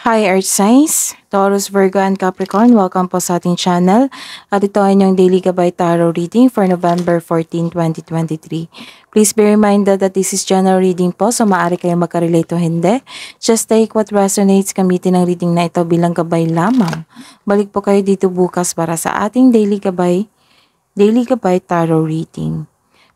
Hi Earth Signs, Taurus, Virgo, and Capricorn. Welcome po sa ating channel. At ito ay inyong Daily Gabay Tarot Reading for November 14, 2023. Please be reminded that this is general reading po, so maaari kayong magka-relate o hindi. Just take what resonates, gamitin ang reading na ito bilang gabay lamang. Balik po kayo dito bukas para sa ating Daily Gabay Tarot Reading.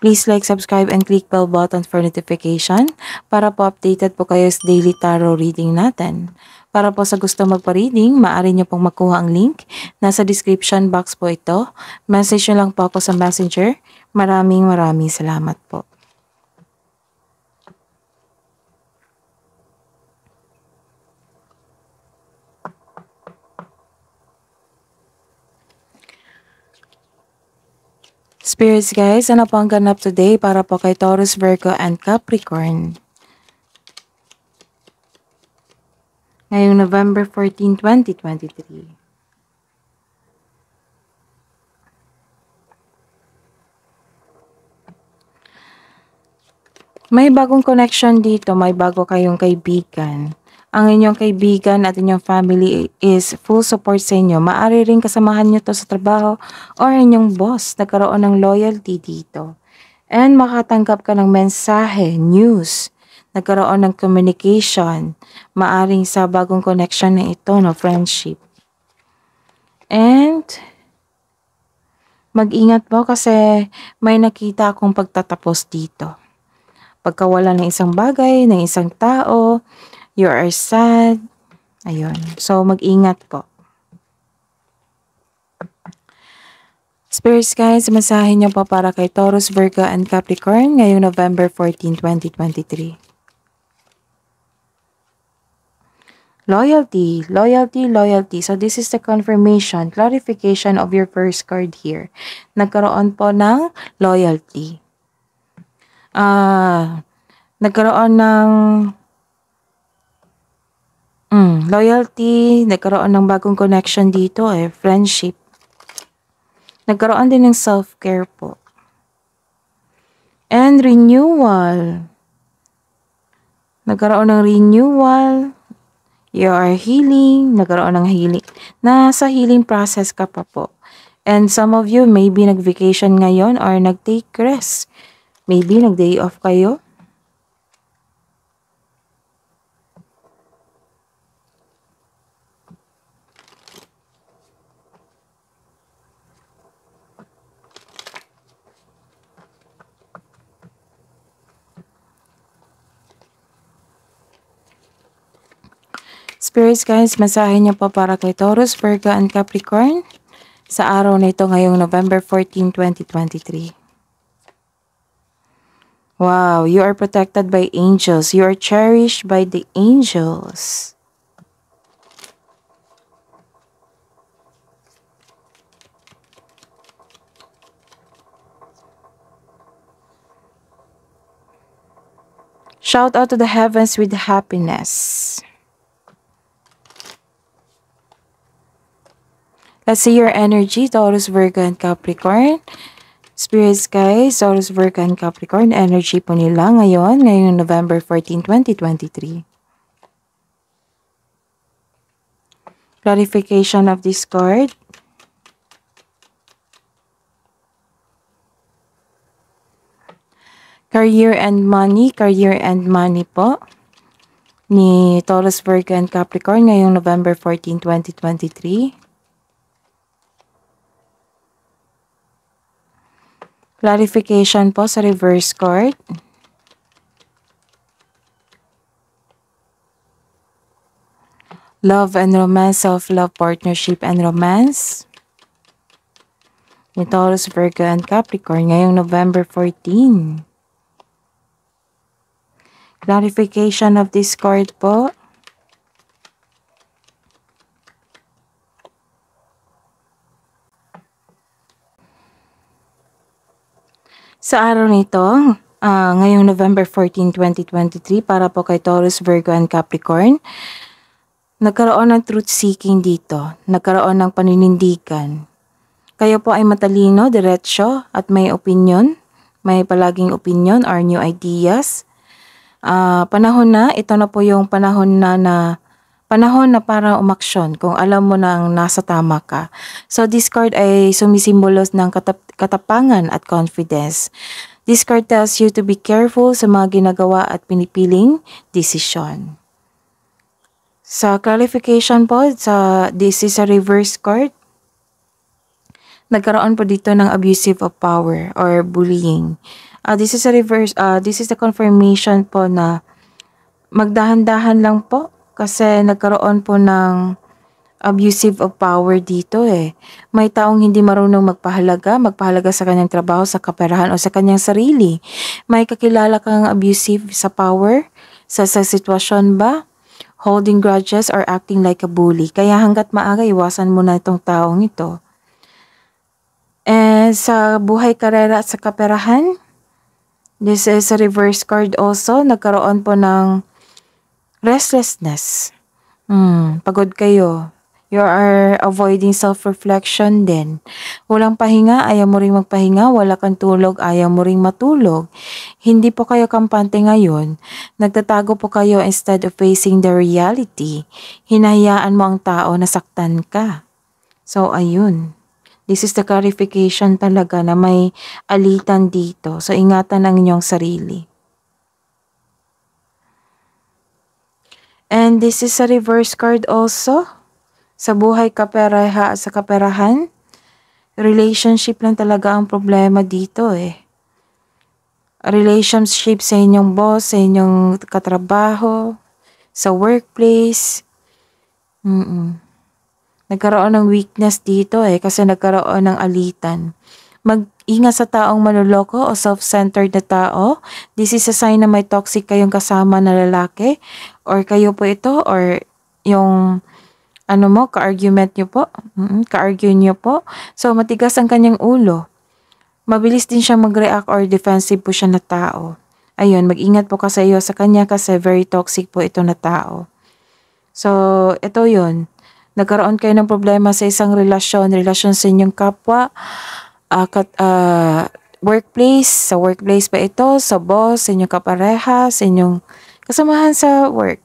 Please like, subscribe, and click bell button for notification para po updated po kayo sa daily tarot reading natin. Para po sa gusto magpa-reading, maaari nyo pong makuha ang link. Nasa description box po ito. Message nyo lang po ako sa messenger. Maraming salamat po. Spirits guys, ano po ang ganap today para po kay Taurus, Virgo, and Capricorn? Ngayong November 14, 2023. May bagong connection dito, may bago kayong kaibigan. Ang inyong kaibigan at inyong family is full support sa inyo. Maaari rin kasamahan nyo to sa trabaho or inyong boss. Nagkaroon ng loyalty dito. And makatanggap ka ng mensahe, news. Nagkaroon ng communication. Maaring sa bagong connection na ito, no, friendship. And mag-ingat po kasi may nakita akong pagtatapos dito. Pagkawala ng isang bagay, ng isang tao, you are sad. Ayun. So, mag-ingat po. Spirits guys, masahin niyo po para kay Taurus, Virgo, and Capricorn ngayong November 14, 2023. Loyalty, loyalty, loyalty. So, this is the confirmation, clarification of your first card here. Nagkaroon po ng loyalty. Nagkaroon ng loyalty, nagkaroon ng bagong connection dito, friendship. Nagkaroon din ng self-care po. And renewal. Nagkaroon ng renewal. You are healing. Nagkaroon ng healing. Nasa healing process ka pa po. And some of you maybe nag-vacation ngayon or nag-take rest. Maybe nag-day off kayo. Spirits guys, masahe niyo po para kay Taurus, Virgo, and Capricorn sa araw na ito ngayong November 14, 2023. Wow, you are protected by angels. You are cherished by the angels. Shout out to the heavens with happiness. Let's see your energy, Taurus, Virgo, and Capricorn. Spirits guys, Taurus, Virgo, and Capricorn, energy po nila ngayong November 14, 2023. Clarification of this card. Career and money po ni Taurus, Virgo, and Capricorn ngayong November 14, 2023. Clarification po sa reverse card. Love and romance, self-love, partnership, and romance. Ni Taurus, Virgo, and Capricorn ngayong November 14. Clarification of this card po. Sa araw nito, ngayong November 14, 2023, para po kay Taurus, Virgo, and Capricorn, nagkaroon ng truth seeking dito. Nagkaroon ng paninindigan. Kayo po ay matalino, diretsyo, at may opinion. May palaging opinion or new ideas. Panahon na, ito na po yung panahon na Panahon na para umaksyon kung alam mo nang nasa tama ka. So this card ay sumisimbolos ng katapangan at confidence. This card tells you to be careful sa mga ginagawa at pinipiling desisyon. Sa clarification po, this is a reverse card. Nagkaroon po dito ng abusive of power or bullying. This is a reverse, this is the confirmation po na magdahan-dahan lang po kasi nagkaroon po ng abusive of power dito eh. May taong hindi marunong magpahalaga sa kanyang trabaho, sa kaperahan o sa kanyang sarili. May kakilala kang abusive sa power, sa sitwasyon ba? Holding grudges or acting like a bully. Kaya hanggat maaga, iwasan mo na itong taong ito. And sa buhay, karera at sa kaperahan, this is a reverse card also. Nagkaroon po ng restlessness. Pagod kayo. You are avoiding self-reflection din. Walang pahinga, ayaw mo ring magpahinga. Wala kang tulog, ayaw mo ring matulog. Hindi po kayo kampante ngayon. Nagtatago po kayo instead of facing the reality. Hinahayaan mo ang tao na saktan ka. So, ayun. This is the clarification talaga na may alitan dito. So, ingatan ang inyong sarili. And this is a reverse card also. Sa buhay, kapareha at sa kaperahan, relationship lang talaga ang problema dito eh. Relationship sa inyong boss, sa inyong katrabaho, sa workplace. Nagkaroon ng weakness dito eh kasi nagkaroon ng alitan. Mag-ingat sa taong manloloko o self-centered na tao. This is a sign na may toxic kayong kasama na lalaki or kayo po ito or yung ka-argument nyo po. Ka-argue nyo po. So, matigas ang kanyang ulo. Mabilis din siya mag-react or defensive po siya na tao. Ayun, mag-ingat po kasi sa kanya kasi very toxic po ito na tao. So, ito yun. Nagkaroon kayo ng problema sa isang relasyon sa inyong kapwa, workplace, sa workplace pa ito, sa boss, sa inyong kapareha, sa inyong kasamahan sa work.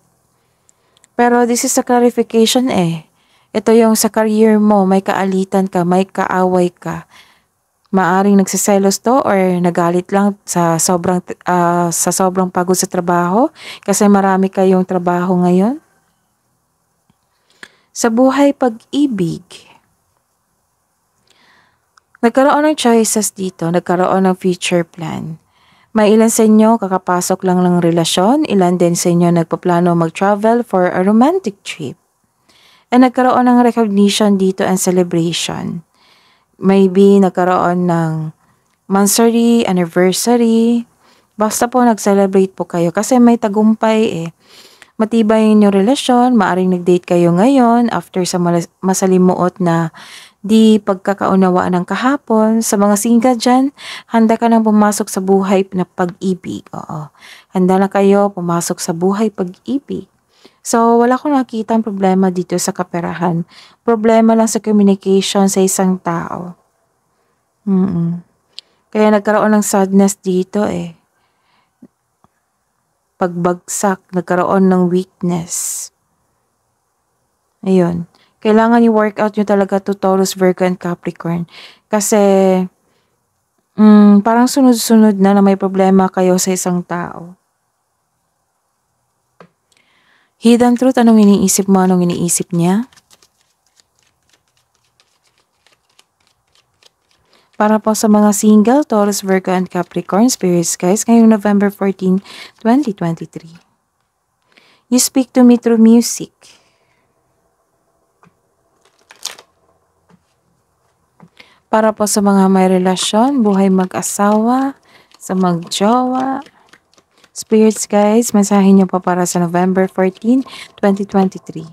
Pero this is a clarification eh. Ito yung sa career mo, may kaalitan ka, may kaaway ka. Maaring nagsiselos to or nagalit lang sa sobrang pagod sa trabaho kasi marami kayong trabaho ngayon. Sa buhay, pag-ibig. Nagkaroon ng choices dito, nagkaroon ng future plan. May ilan sa inyo kakapasok lang ng relasyon, ilan din sa inyo nagpaplano mag-travel for a romantic trip. And nagkaroon ng recognition dito and celebration. Maybe nagkaroon ng monthsary, anniversary. Basta po nag-celebrate po kayo kasi may tagumpay eh. Matibay yung relasyon, maaring nag-date kayo ngayon after sa masalimuot na di pagkakaunawaan ng kahapon. Sa mga single dyan, handa ka nang pumasok sa buhay na pag-ibig. Oo. Handa na kayo pumasok sa buhay pag-ibig. So, wala akong nakikita ang problema dito sa kaperahan. Problema lang sa communication sa isang tao. Kaya nagkaroon ng sadness dito eh. Pagbagsak, nagkaroon ng weakness. Ayun. Kailangan i-work out nyo talaga to Taurus, Virgo, and Capricorn. Kasi, parang sunod-sunod na may problema kayo sa isang tao. Hidden truth, anong iniisip mo, anong iniisip niya? Para po sa mga single, Taurus, Virgo, and Capricorn, spirits guys, ngayong November 14, 2023. You speak to me through music. Para po sa mga may relasyon, buhay mag-asawa, sa mag-jowa. Spirits guys, mensahe nyo pa para sa November 14, 2023.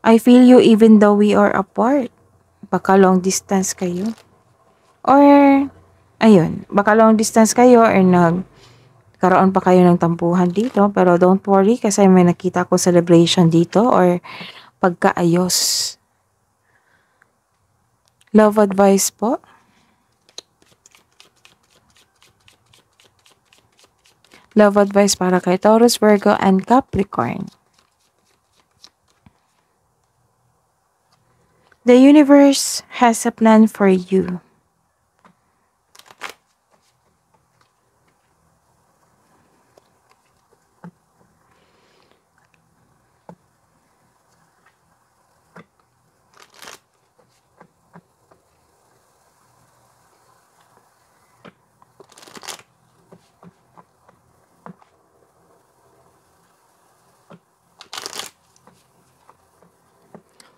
I feel you even though we are apart. Baka long distance kayo. Or, ayun, baka long distance kayo or nagkaroon pa kayo ng tampuhan dito. Pero don't worry kasi may nakita ko celebration dito or pagkaayos. Love advice po. Love advice para kay Taurus, Virgo, and Capricorn. The universe has a plan for you.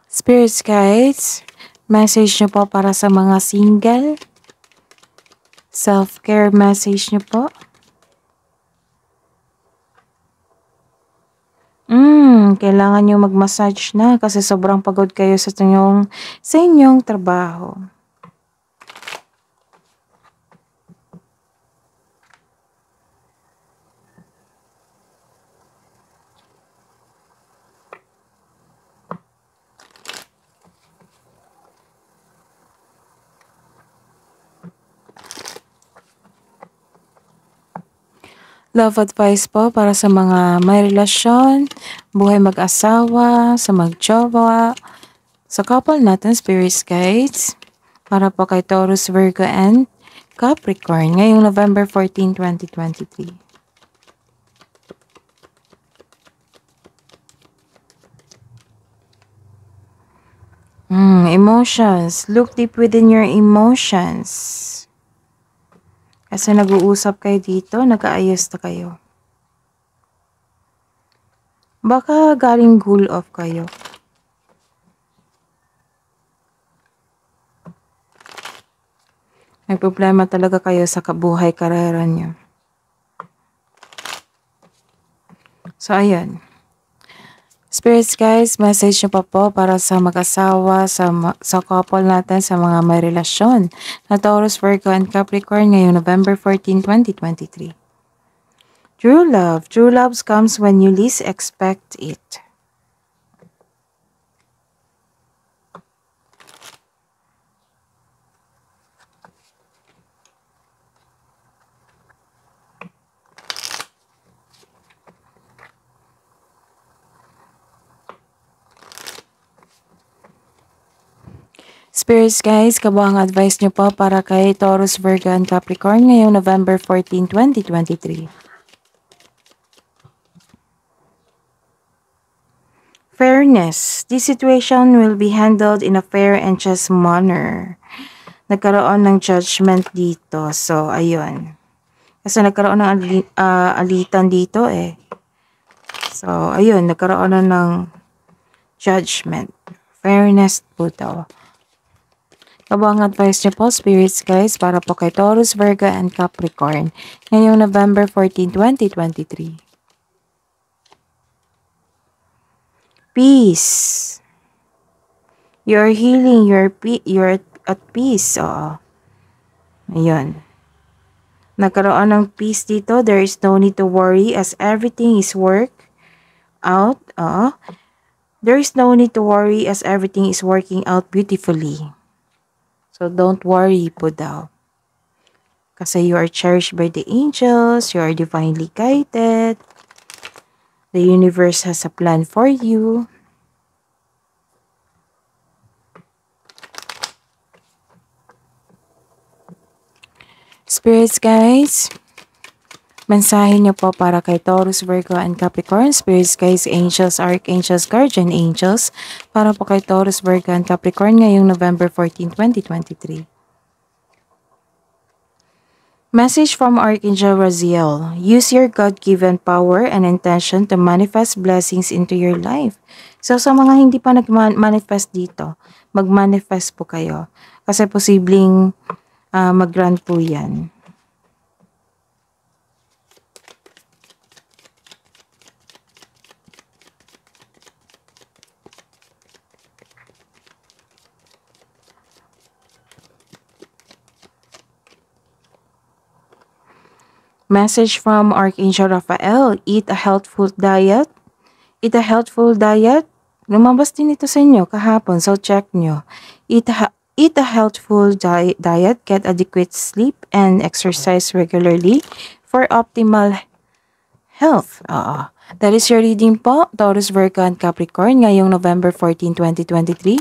Spirits guides, message nyo po para sa mga single. Self-care message nyo po. Kailangan nyo mag-massage na kasi sobrang pagod kayo sa inyong trabaho. Love advice po para sa mga may relasyon, buhay mag-asawa, sa mag-jowa, sa couple natin, spirits guides, para po kay Taurus, Virgo, and Capricorn ngayong November 14, 2023. Emotions. Look deep within your emotions. Kasi nag-uusap kayo dito, nag-aayos na kayo. Baka galing cool off kayo. May problema talaga kayo sa kabuhay, karera nyo. So, ayun. Spirits guys, message nyo pa po para sa mag-asawa, sa couple natin, sa mga may relasyon na Taurus, Virgo, and Capricorn ngayong November 14, 2023. True love. True love comes when you least expect it. Spirits guys, kabuang advice nyo po para kay Taurus, Virgo, and Capricorn ngayong November 14, 2023. Fairness. This situation will be handled in a fair and just manner. Nagkaroon ng judgment dito. So, ayun. Kasi nagkaroon ng alitan dito eh. So, ayun. Nagkaroon na ng judgment. Fairness po daw. Kabang advice niyo po, spirits guys, para po kay Taurus, Virgo, and Capricorn ngayong November 14, 2023. Peace. You're healing, you're at peace. Oo. Ayun. Nagkaroon ng peace dito. There is no need to worry as everything is work out. There is no need to worry as everything is working out beautifully. So, don't worry po daw. Kasi you are cherished by the angels. You are divinely guided. The universe has a plan for you. Spirits guys, mensahe niyo po para kay Taurus, Virgo, and Capricorn. Spirits guys, angels, archangels, guardian angels, para po kay Taurus, Virgo, and Capricorn ngayong November 14, 2023. Message from Archangel Raziel. Use your God-given power and intention to manifest blessings into your life. So, sa mga hindi pa nag-manifest dito, mag-manifest po kayo. Kasi posibleng mag-grant po yan. Message from Archangel Raphael. Eat a healthful diet. Eat a healthful diet. Lumabas din ito sa inyo kahapon, so check nyo. Eat a healthful diet, get adequate sleep, and exercise regularly for optimal health. That is your reading po, Taurus, Virgo, and Capricorn, ngayong November 14, 2023.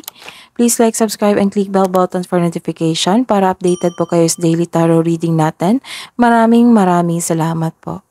Please like, subscribe, and click bell button for notification para updated po kayo sa daily tarot reading natin. Maraming salamat po.